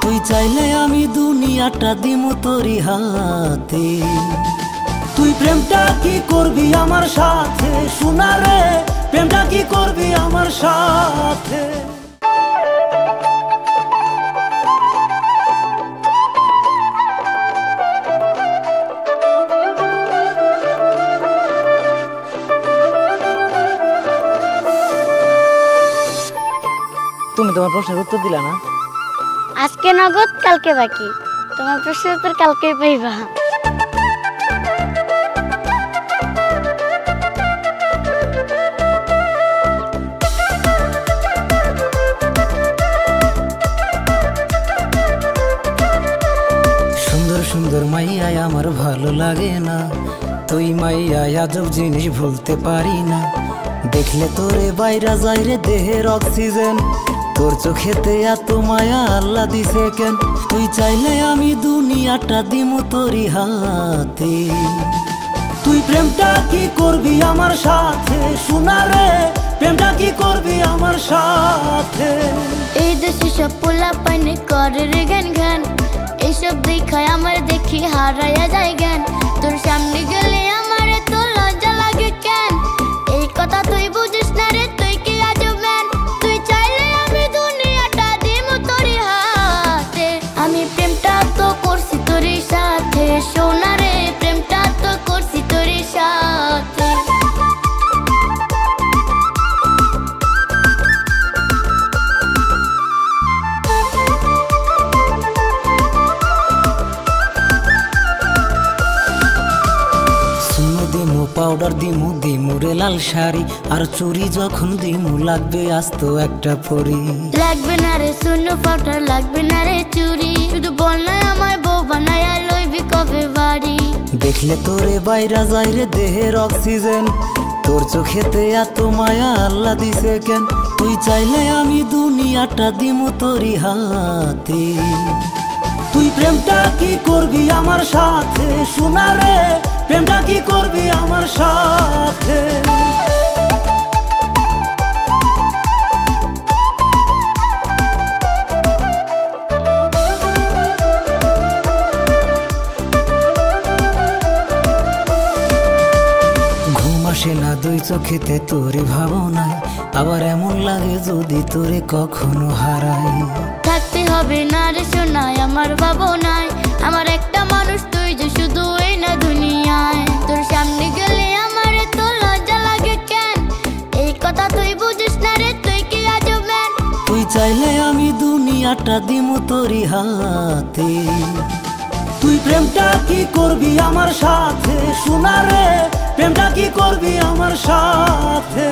তুই চাইলে আমি দুনিয়াটা দিমু তোরি হাতে। তুই প্রেমটা কি করবি আমার সাথে সোনা রে, প্রেমটা কি করবি আমার সাথে। তুমি তোমার প্রশ্নের উত্তর দিলা না? আজকে নগদ কালকে বাকি, তোমার প্রশ্নের উত্তর কালকেই পাইবা। সুন্দর সুন্দর মাইয়ায় আমার ভালো লাগে না, তুই মাইয়া আজব জিনিস ভুলতে পারি না। দেখলে তোরে বাইরা যায় রে দেহের অক্সিজেন, তোর চোখেতে এত মায়া আল্লাহ দিছে কেন। তুই চাইলে আমি দুনিয়াটা দিমু তোরি হাতে। তুই প্রেমটা কি করবি আমার সাথে সোনা রে, প্রেমটা কি করবি আমার সাথে। এই দেশে সব পোলা পাইনে করে রে গান গান, এইসব দেখায় আমার দেখি হারাইয়া যায় জ্ঞান। তোর সামনে গেলে আমার তো লজ্জা লাগে কেন, এই কথা তুই বুঝিস না রে, তুই কি আজব ম্যান। তুই চাইলে আমি দুনিয়াটা দিমু তোরি হাতে। আমি প্রেমটা তো করছি তোরি সাথে সোনা রে, প্রেমটা তো করছি তোরি সাথে। পাউডার দিমু দিমু রে লাল শাড়ি, আর চুরি যখন দিমু লাগবে আস্ত একটা পরি। লাগবে না রে শুনো পাউডার, লাগবে না রে চুরি, শুধু বল না আমায় বউ বানায়া লইবি কবে বাড়ি। দেখলে তোরে বাইরা যায় রে দেহের অক্সিজেন, তোর চোখেতে এত মায়া আল্লাহ দিছে কেন। তুই চাইলে আমি দুনিয়াটা দিমু তোরি হাতে। তুই প্রেমটা কি করবি আমার সাথে সোনা রে, প্রেমটা কি করবি আমার সাথে। ঘুম আসে না দুই চোখেতে তোরে ভাবনায়, আবার এমন লাগে যদি তোরে কখনো হারাই। থাকতে হবে না রে সোনাই আমার ভাবনায়, আমার একটা মানুষ তুই যে শুধু এই না দুনিয়ায়। তোর সামনে গেলে আমার তো লজ্জা লাগে কেন, এই কথা তুই বুঝিস না রে, তুই কি আজব ম্যান। তুই চাইলে আমি দুনিয়াটা দিমু তোরি হাতে। তুই প্রেমটা কি করবি আমার সাথে সোনা রে, প্রেমটা কি করবি আমার সাথে।